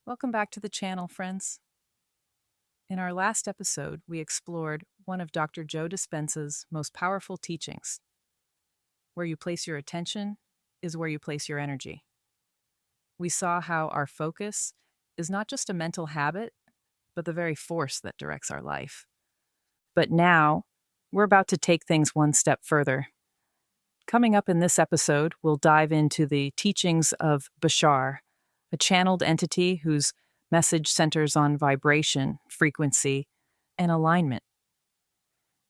Welcome back to the channel, friends. In our last episode, we explored one of Dr. Joe Dispenza's most powerful teachings. Where you place your attention is where you place your energy. We saw how our focus is not just a mental habit, but the very force that directs our life. But now, we're about to take things one step further. Coming up in this episode, we'll dive into the teachings of Bashar, a channeled entity whose message centers on vibration, frequency, and alignment.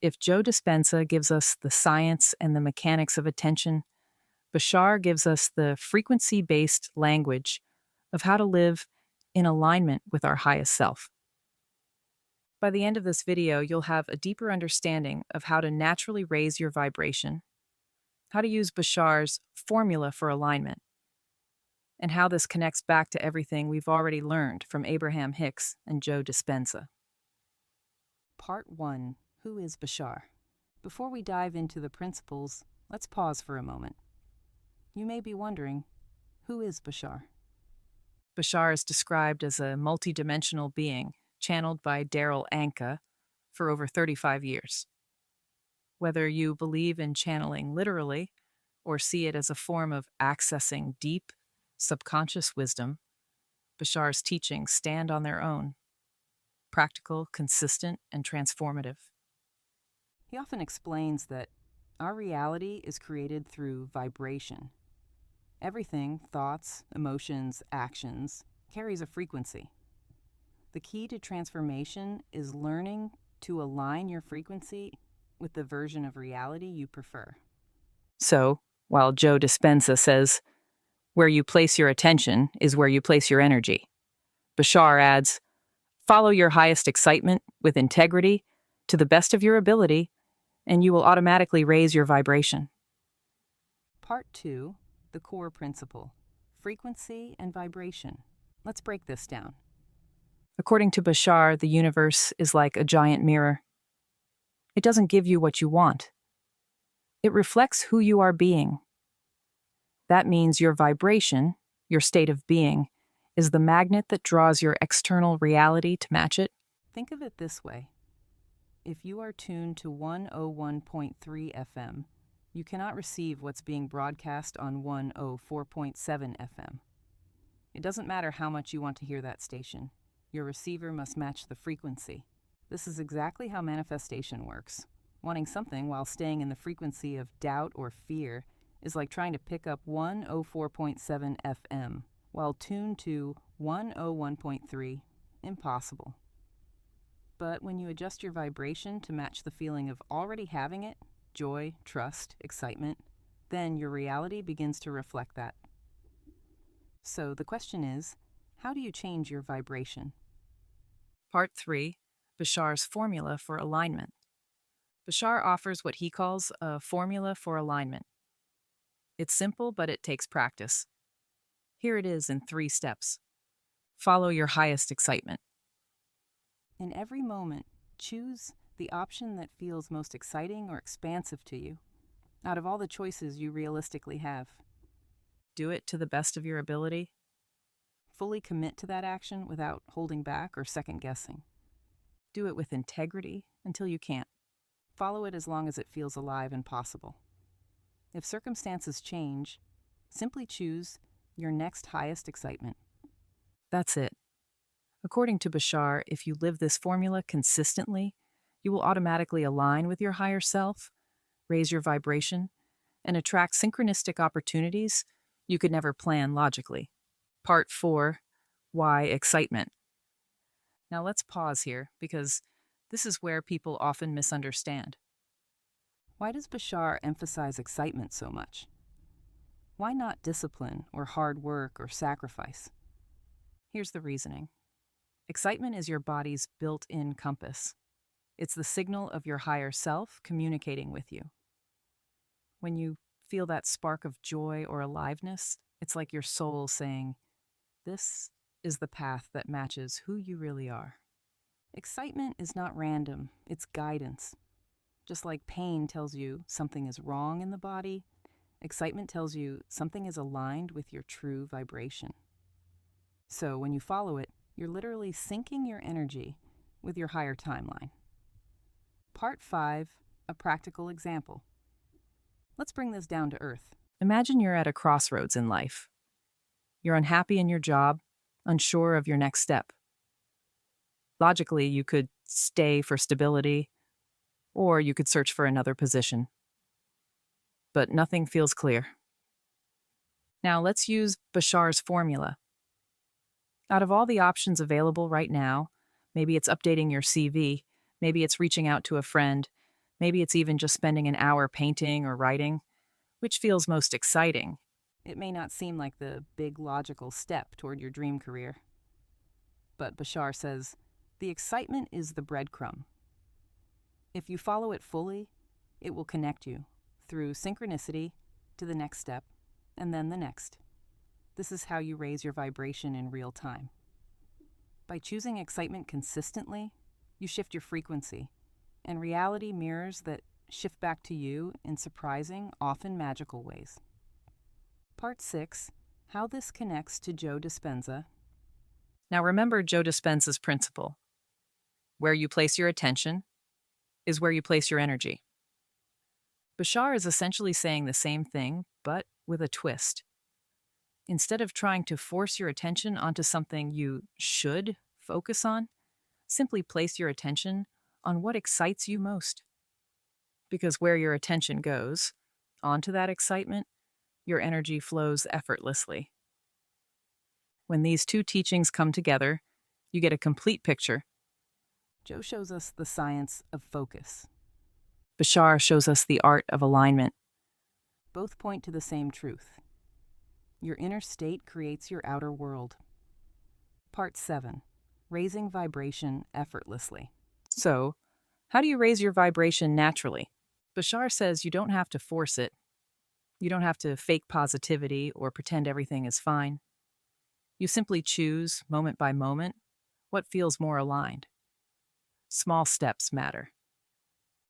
If Joe Dispenza gives us the science and the mechanics of attention, Bashar gives us the frequency based language of how to live in alignment with our highest self. By the end of this video, you'll have a deeper understanding of how to naturally raise your vibration, how to use Bashar's formula for alignment, and how this connects back to everything we've already learned from Abraham Hicks and Joe Dispenza. Part 1. Who is Bashar? Before we dive into the principles, let's pause for a moment. You may be wondering, who is Bashar? Bashar is described as a multidimensional being channeled by Darryl Anka for over 35 years. Whether you believe in channeling literally or see it as a form of accessing deep, subconscious wisdom, Bashar's teachings stand on their own, practical, consistent, and transformative. He often explains that our reality is created through vibration. Everything, thoughts, emotions, actions, carries a frequency. The key to transformation is learning to align your frequency with the version of reality you prefer. So, while Joe Dispenza says, where you place your attention is where you place your energy, Bashar adds, follow your highest excitement with integrity to the best of your ability, and you will automatically raise your vibration. Part 2, the core principle, frequency and vibration. Let's break this down. According to Bashar, the universe is like a giant mirror. It doesn't give you what you want. It reflects who you are being. That means your vibration, your state of being, is the magnet that draws your external reality to match it. Think of it this way. If you are tuned to 101.3 FM, you cannot receive what's being broadcast on 104.7 FM. It doesn't matter how much you want to hear that station. Your receiver must match the frequency. This is exactly how manifestation works. Wanting something while staying in the frequency of doubt or fear is like trying to pick up 104.7 FM while tuned to 101.3. Impossible. But when you adjust your vibration to match the feeling of already having it, joy, trust, excitement, then your reality begins to reflect that. So the question is, how do you change your vibration? Part 3, Bashar's formula for alignment. Bashar offers what he calls a formula for alignment. It's simple, but it takes practice. Here it is in 3 steps. Follow your highest excitement. In every moment, choose the option that feels most exciting or expansive to you, out of all the choices you realistically have. Do it to the best of your ability. Fully commit to that action without holding back or second-guessing. Do it with integrity until you can't. Follow it as long as it feels alive and possible. If circumstances change, simply choose your next highest excitement. That's it. According to Bashar, if you live this formula consistently, you will automatically align with your higher self, raise your vibration, and attract synchronistic opportunities you could never plan logically. Part 4, why excitement? Now let's pause here because this is where people often misunderstand. Why does Bashar emphasize excitement so much? Why not discipline or hard work or sacrifice? Here's the reasoning. Excitement is your body's built-in compass. It's the signal of your higher self communicating with you. When you feel that spark of joy or aliveness, it's like your soul saying, this is the path that matches who you really are. Excitement is not random, it's guidance. Just like pain tells you something is wrong in the body, excitement tells you something is aligned with your true vibration. So when you follow it, you're literally syncing your energy with your higher timeline. Part 5, a practical example. Let's bring this down to earth. Imagine you're at a crossroads in life. You're unhappy in your job, unsure of your next step. Logically, you could stay for stability, or you could search for another position. But nothing feels clear. Now let's use Bashar's formula. Out of all the options available right now, maybe it's updating your CV, maybe it's reaching out to a friend, maybe it's even just spending an hour painting or writing. Which feels most exciting? It may not seem like the big logical step toward your dream career. But Bashar says, the excitement is the breadcrumb. If you follow it fully, it will connect you through synchronicity to the next step, and then the next. This is how you raise your vibration in real time. By choosing excitement consistently, you shift your frequency, and reality mirrors that shift back to you in surprising, often magical ways. Part 6, how this connects to Joe Dispenza. Now remember Joe Dispenza's principle. Where you place your attention is where you place your energy. Bashar is essentially saying the same thing, but with a twist. Instead of trying to force your attention onto something you should focus on, simply place your attention on what excites you most. Because where your attention goes, onto that excitement, your energy flows effortlessly. When these two teachings come together, you get a complete picture. Joe shows us the science of focus. Bashar shows us the art of alignment. Both point to the same truth. Your inner state creates your outer world. Part 7, raising vibration effortlessly. So, how do you raise your vibration naturally? Bashar says you don't have to force it. You don't have to fake positivity or pretend everything is fine. You simply choose, moment by moment, what feels more aligned. Small steps matter.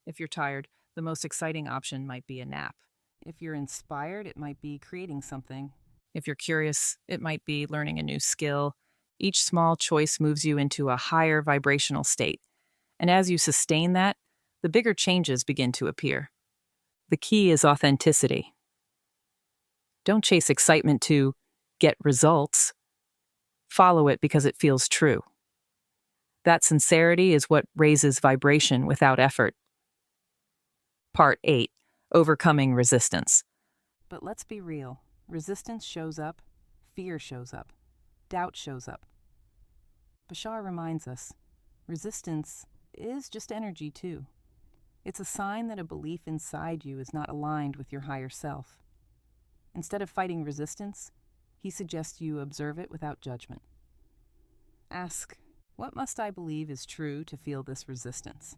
If you're tired, the most exciting option might be a nap. If you're inspired, it might be creating something. If you're curious, it might be learning a new skill. Each small choice moves you into a higher vibrational state. And as you sustain that, the bigger changes begin to appear. The key is authenticity. Don't chase excitement to get results. Follow it because it feels true. That sincerity is what raises vibration without effort. Part 8, overcoming resistance. But let's be real. Resistance shows up, fear shows up, doubt shows up. Bashar reminds us, resistance is just energy too. It's a sign that a belief inside you is not aligned with your higher self. Instead of fighting resistance, he suggests you observe it without judgment. Ask, what must I believe is true to feel this resistance?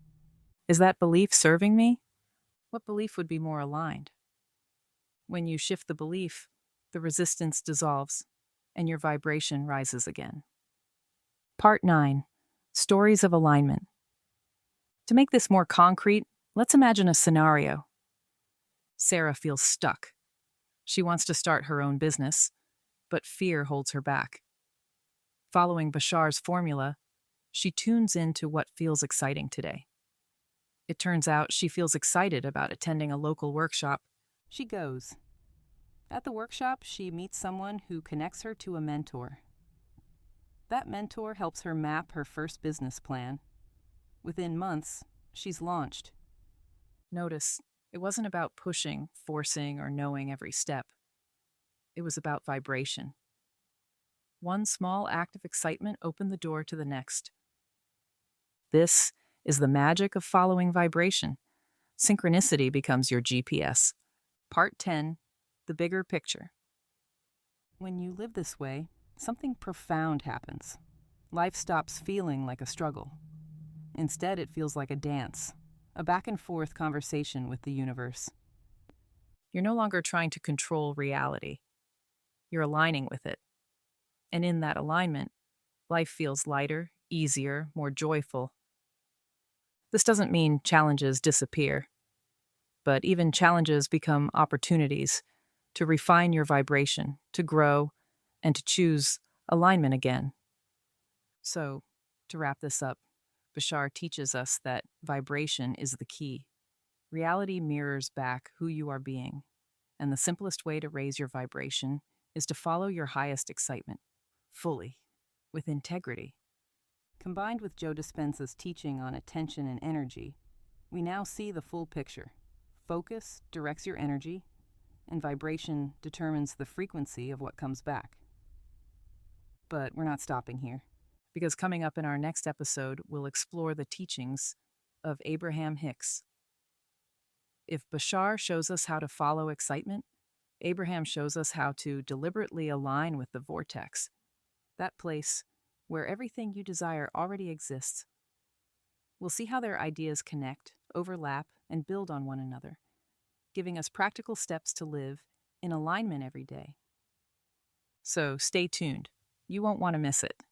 Is that belief serving me? What belief would be more aligned? When you shift the belief, the resistance dissolves, and your vibration rises again. Part 9, stories of alignment. To make this more concrete, let's imagine a scenario. Sarah feels stuck. She wants to start her own business, but fear holds her back. Following Bashar's formula, she tunes into what feels exciting today. It turns out she feels excited about attending a local workshop. She goes. At the workshop, she meets someone who connects her to a mentor. That mentor helps her map her first business plan. Within months, she's launched. Notice, it wasn't about pushing, forcing, or knowing every step. It was about vibration. One small act of excitement opened the door to the next. This is the magic of following vibration. Synchronicity becomes your GPS. Part 10, the bigger picture. When you live this way, something profound happens. Life stops feeling like a struggle. Instead, it feels like a dance, a back-and-forth conversation with the universe. You're no longer trying to control reality. You're aligning with it. And in that alignment, life feels lighter, easier, more joyful. This doesn't mean challenges disappear, but even challenges become opportunities to refine your vibration, to grow, and to choose alignment again. So, to wrap this up, Bashar teaches us that vibration is the key. Reality mirrors back who you are being, and the simplest way to raise your vibration is to follow your highest excitement, fully, with integrity. Combined with Joe Dispenza's teaching on attention and energy, we now see the full picture. Focus directs your energy, and vibration determines the frequency of what comes back. But we're not stopping here, because coming up in our next episode, we'll explore the teachings of Abraham Hicks. If Bashar shows us how to follow excitement, Abraham shows us how to deliberately align with the vortex, that place where everything you desire already exists. We'll see how their ideas connect, overlap, and build on one another, giving us practical steps to live in alignment every day. So stay tuned. You won't want to miss it.